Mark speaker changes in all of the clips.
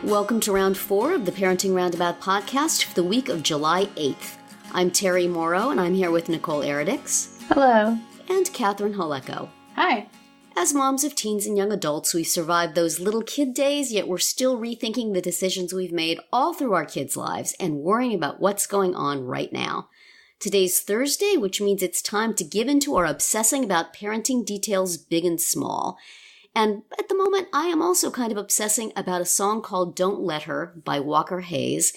Speaker 1: Welcome to round 4 of the Parenting Roundabout podcast for the week of July 8th. I'm Terry Morrow, and I'm here with Nicole Eridix.
Speaker 2: Hello.
Speaker 1: And Catherine Holecko.
Speaker 3: Hi.
Speaker 1: As moms of teens and young adults, we've survived those little kid days, yet we're still rethinking the decisions we've made all through our kids' lives and worrying about what's going on right now. Today's Thursday, which means it's time to give into our obsessing about parenting details big and small. And at the moment, I am also kind of obsessing about a song called Don't Let Her by Walker Hayes.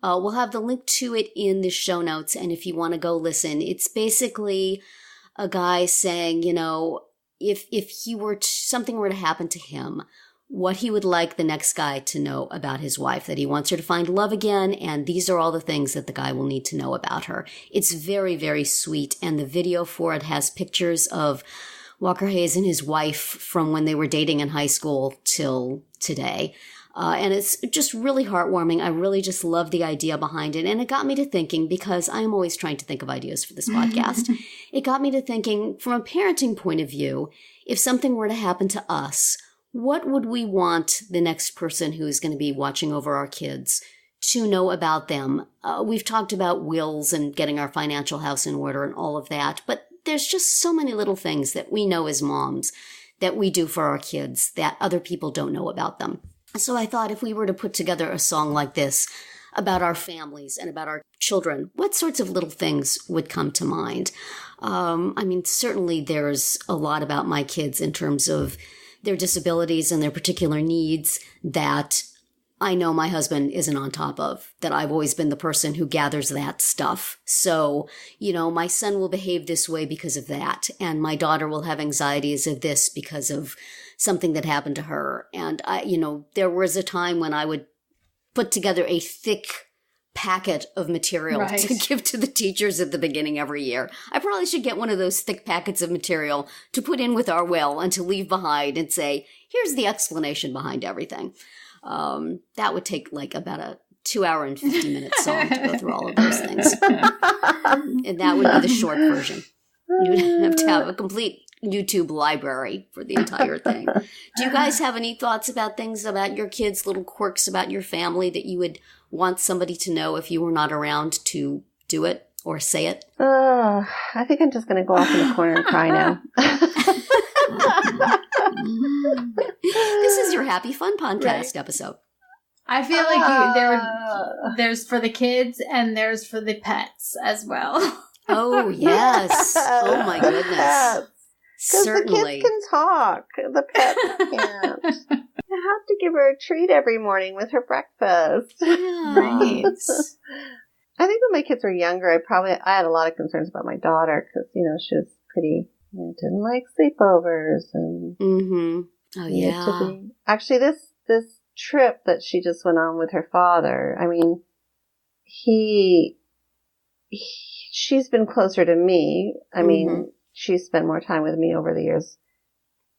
Speaker 1: We'll have the link to it in the show notes, and if you want to go listen, it's basically a guy saying, you know, if something were to happen to him, what he would like the next guy to know about his wife, that he wants her to find love again, and these are all the things that the guy will need to know about her. It's very, very sweet, and the video for it has pictures of Walker Hayes and his wife from when they were dating in high school till today. And it's just really heartwarming. I really just love the idea behind it. And it got me to thinking, because I'm always trying to think of ideas for this podcast, it got me to thinking from a parenting point of view, if something were to happen to us, what would we want the next person who's going to be watching over our kids to know about them? We've talked about wills and getting our financial house in order and all of that, but there's just so many little things that we know as moms that we do for our kids that other people don't know about them. So I thought if we were to put together a song like this about our families and about our children, what sorts of little things would come to mind? Certainly there's a lot about my kids in terms of their disabilities and their particular needs that I know my husband isn't on top of, that I've always been the person who gathers that stuff. So, you know, my son will behave this way because of that, and my daughter will have anxieties of this because of something that happened to her. And there was a time when I would put together a thick packet of material to give to the teachers at the beginning every year. I probably should get one of those thick packets of material to put in with our will and to leave behind and say, here's the explanation behind everything. That would take like about a 2-hour and 50-minute song to go through all of those things. And that would be the short version. You'd have to have a complete YouTube library for the entire thing. Do you guys have any thoughts about things about your kids, little quirks about your family that you would want somebody to know if you were not around to do it or say it?
Speaker 2: I think I'm just going to go off in the corner and cry now.
Speaker 1: This is your Happy Fun podcast episode.
Speaker 3: I feel like there's for the kids and there's for the pets as well.
Speaker 1: Oh, yes. Oh, my goodness. Certainly.
Speaker 2: The kids can talk. The pets can't. You have to give her a treat every morning with her breakfast.
Speaker 1: Yeah.
Speaker 3: Right.
Speaker 2: I think when my kids were younger, I had a lot of concerns about my daughter because, she was pretty, didn't like sleepovers and.
Speaker 1: Mm-hmm. Oh, yeah.
Speaker 2: Actually, this trip that she just went on with her father, she's been closer to me. She's spent more time with me over the years.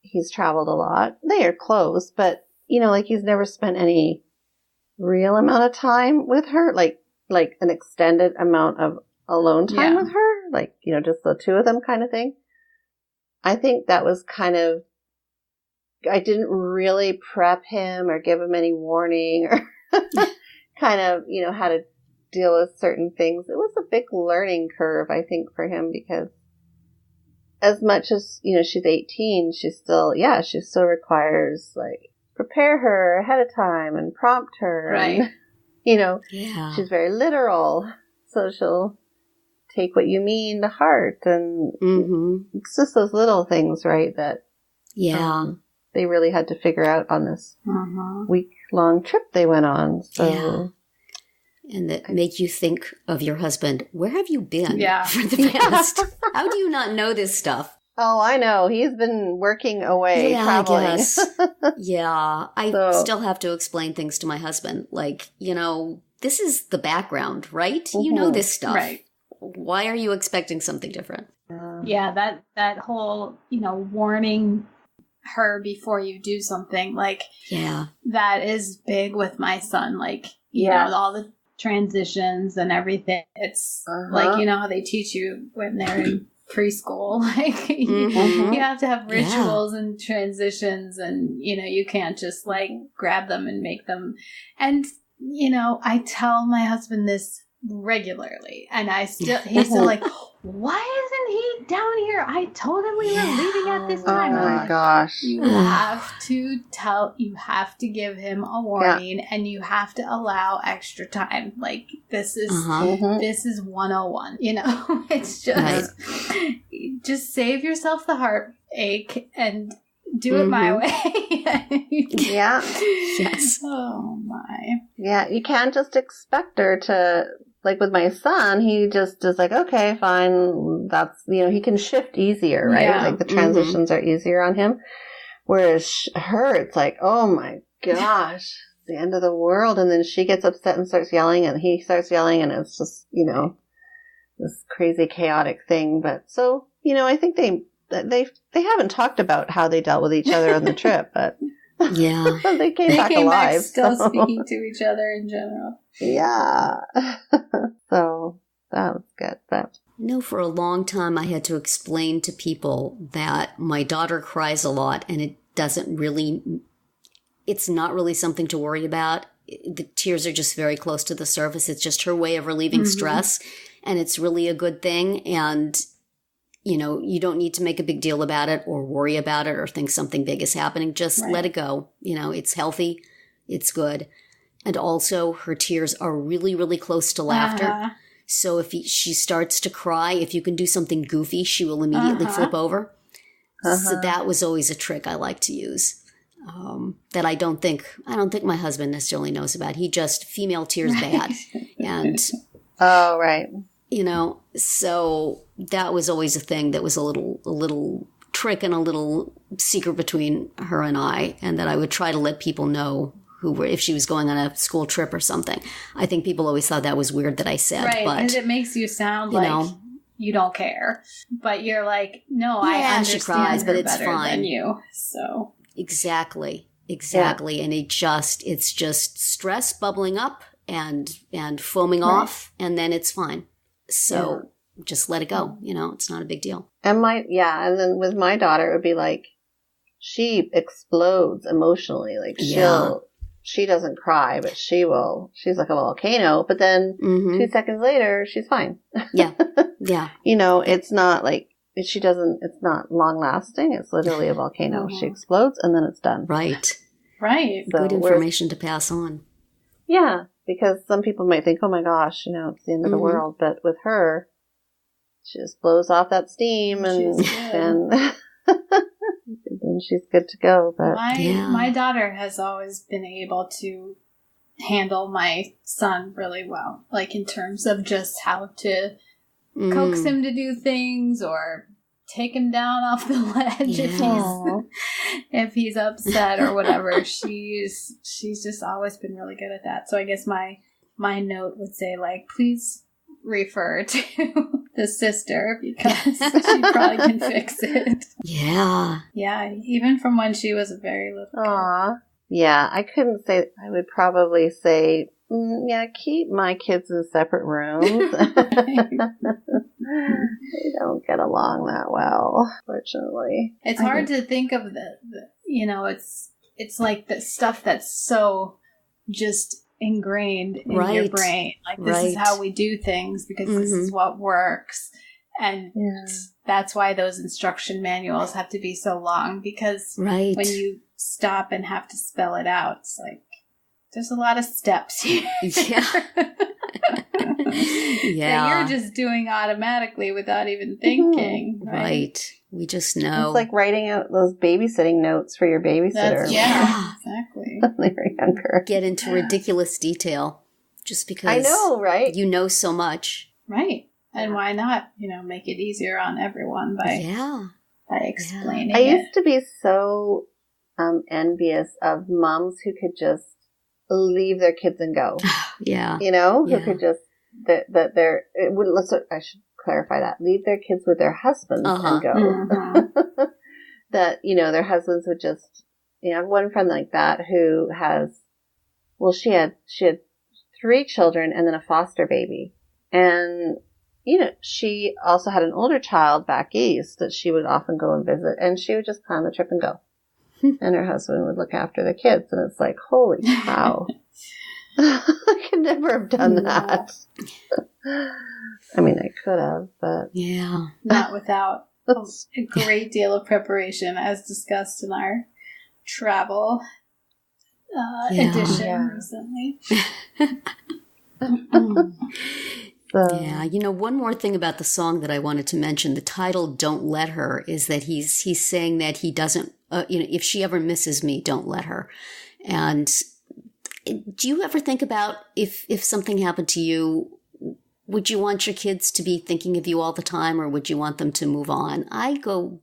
Speaker 2: He's traveled a lot. They are close, but, he's never spent any real amount of time with her, like an extended amount of alone time with her, just the two of them kind of thing. I think that was I didn't really prep him or give him any warning or kind of, how to deal with certain things. It was a big learning curve, I think, for him because as much as, she's 18, she still requires, prepare her ahead of time and prompt her.
Speaker 3: Right.
Speaker 2: And, she's very literal. So she'll take what you mean to heart. And it's just those little things, right, that they really had to figure out on this week-long trip they went on. So. Yeah.
Speaker 1: And that make you think of your husband. Where have you been for the past? How do you not know this stuff?
Speaker 2: Oh, I know. He's been working away, traveling.
Speaker 1: I guess. I still have to explain things to my husband. This is the background, right? Mm-hmm. You know this stuff. Right. Why are you expecting something different?
Speaker 3: That whole, warning her before you do something, that is big with my son. All the transitions and everything. It's how they teach you when they're in preschool. Like, you have to have rituals and transitions, and, you can't just, like, grab them and make them. And, I tell my husband this regularly, and he's still like, why isn't he down here? I told him we were leaving at this time.
Speaker 2: Oh my gosh.
Speaker 3: You have to give him a warning, and you have to allow extra time. Like, this is 101, it's just, just save yourself the heartache and do it my way.
Speaker 2: Yeah.
Speaker 1: Yes.
Speaker 3: Oh my.
Speaker 2: Yeah, you can't just expect her to, like with my son, he just is like, okay, fine. That's, he can shift easier, right?
Speaker 3: Yeah.
Speaker 2: Like the transitions are easier on him. Whereas her, it's like, oh my gosh, the end of the world. And then she gets upset and starts yelling, and he starts yelling, and it's just, this crazy chaotic thing. But so, I think they haven't talked about how they dealt with each other on the trip, but
Speaker 1: yeah,
Speaker 2: they came back alive.
Speaker 3: Still speaking to each other in general.
Speaker 2: Yeah. So that was good. But
Speaker 1: for a long time I had to explain to people that my daughter cries a lot, and it's not really something to worry about. The tears are just very close to the surface. It's just her way of relieving stress, and it's really a good thing. And you don't need to make a big deal about it or worry about it or think something big is happening. Just let it go. It's healthy. It's good. And also, her tears are really, really close to laughter. So if she starts to cry, if you can do something goofy, she will immediately flip over. So that was always a trick I like to use. That I don't think my husband necessarily knows about. He just, female tears bad. And
Speaker 2: oh, right.
Speaker 1: So that was always a thing that was a little trick and a little secret between her and I, and that I would try to let people know if she was going on a school trip or something. I think people always thought that was weird that I said.
Speaker 3: Right,
Speaker 1: but
Speaker 3: it makes you sound like you don't care. But you're like, no, I understand
Speaker 1: she cries, but it's
Speaker 3: better
Speaker 1: fine.
Speaker 3: than you. So
Speaker 1: Exactly. And it's just stress bubbling up and foaming off, and then it's fine. So just let it go. It's not a big deal.
Speaker 2: And then with my daughter, it would be like, she explodes emotionally. Like she doesn't cry, but she's like a volcano. But then 2 seconds later, she's fine.
Speaker 1: Yeah.
Speaker 2: It's not like, it's not long lasting. It's literally a volcano. She explodes and then it's done.
Speaker 1: Right.
Speaker 2: So,
Speaker 1: good information to pass on.
Speaker 2: Yeah. Because some people might think, oh my gosh, it's the end of the world. But with her, she just blows off that steam and then she's good to go. But
Speaker 3: my daughter has always been able to handle my son really well, like in terms of just how to coax him to do things or take him down off the ledge if he's upset or whatever. She's just always been really good at that. So I guess my note would say, like, please refer to the sister, because she probably can fix it.
Speaker 1: Yeah.
Speaker 3: Yeah, even from when she was a very little kid.
Speaker 2: Aw. Yeah, I would probably say, keep my kids in separate rooms. They don't get along that well, fortunately.
Speaker 3: It's hard to think of it's like the stuff that's so just ingrained in your brain. Like, this is how we do things because this is what works. And that's why those instruction manuals have to be so long, because when you stop and have to spell it out, it's like, there's a lot of steps here. That you're just doing automatically without even thinking. Right.
Speaker 1: We just know.
Speaker 2: It's like writing out those babysitting notes for your babysitter.
Speaker 3: Exactly.
Speaker 2: When they were younger.
Speaker 1: Get into ridiculous detail just because
Speaker 2: I know, right?
Speaker 1: You know so much.
Speaker 3: Right. And why not, make it easier on everyone by explaining it.
Speaker 2: I used to be so envious of moms who could just leave their kids and go. Who could just I should clarify that. Leave their kids with their husbands and go. That, their husbands would just, I have one friend like that who she had 3 children and then a foster baby. And, she also had an older child back east that she would often go and visit, and she would just plan the trip and go. And her husband would look after the kids, and it's like, holy cow. I could never have done that. I mean, I could have, but...
Speaker 1: Yeah.
Speaker 3: Not without a great deal of preparation, as discussed in our travel edition recently.
Speaker 1: Yeah, one more thing about the song that I wanted to mention, the title "Don't Let Her," is that he's saying that he doesn't, if she ever misses me, don't let her. And do you ever think about if something happened to you, would you want your kids to be thinking of you all the time, or would you want them to move on? I go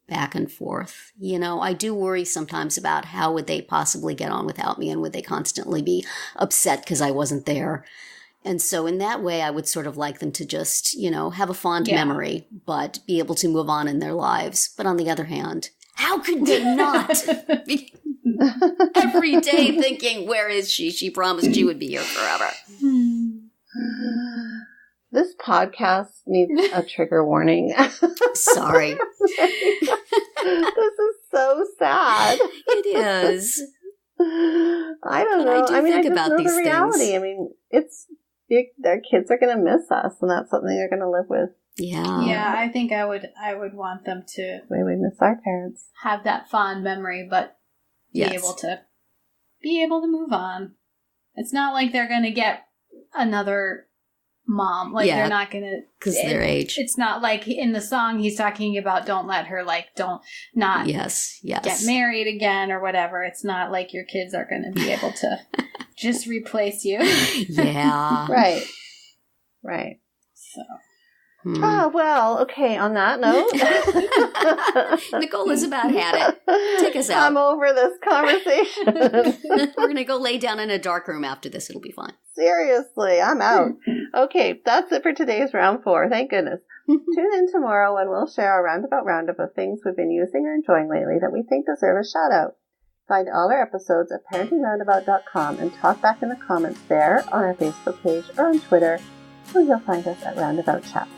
Speaker 1: back and forth. I do worry sometimes about how would they possibly get on without me, and would they constantly be upset because I wasn't there. And so in that way, I would sort of like them to just, have a fond memory, but be able to move on in their lives. But on the other hand, how could they not be every day thinking, where is she? She promised she would be here forever.
Speaker 2: This podcast needs a trigger warning.
Speaker 1: Sorry.
Speaker 2: This is so sad.
Speaker 1: It is.
Speaker 2: I don't know. I
Speaker 1: think
Speaker 2: just
Speaker 1: about
Speaker 2: know
Speaker 1: these
Speaker 2: the reality.
Speaker 1: things.
Speaker 2: I mean, their kids are going to miss us, and that's something they're going to live with.
Speaker 1: Yeah.
Speaker 3: Yeah, I think I would want them to
Speaker 2: The way we miss our parents.
Speaker 3: have that fond memory, but be able to move on. It's not like they're going to get another mom. Like, they're not going to...
Speaker 1: Because their age.
Speaker 3: It's not like in the song he's talking about don't let her, don't get married again or whatever. It's not like your kids are going to be able to just replace you.
Speaker 1: Yeah.
Speaker 2: Right.
Speaker 3: So...
Speaker 2: Oh, well, okay, on that note.
Speaker 1: Nicole is about had it. Take us out.
Speaker 2: I'm over this conversation.
Speaker 1: We're going to go lay down in a dark room after this. It'll be fine.
Speaker 2: Seriously, I'm out. Okay, that's it for today's round 4. Thank goodness. Tune in tomorrow when we'll share our roundabout of things we've been using or enjoying lately that we think deserve a shout out. Find all our episodes at parentingroundabout.com and talk back in the comments there, on our Facebook page, or on Twitter, where you'll find us at Roundabout Chat.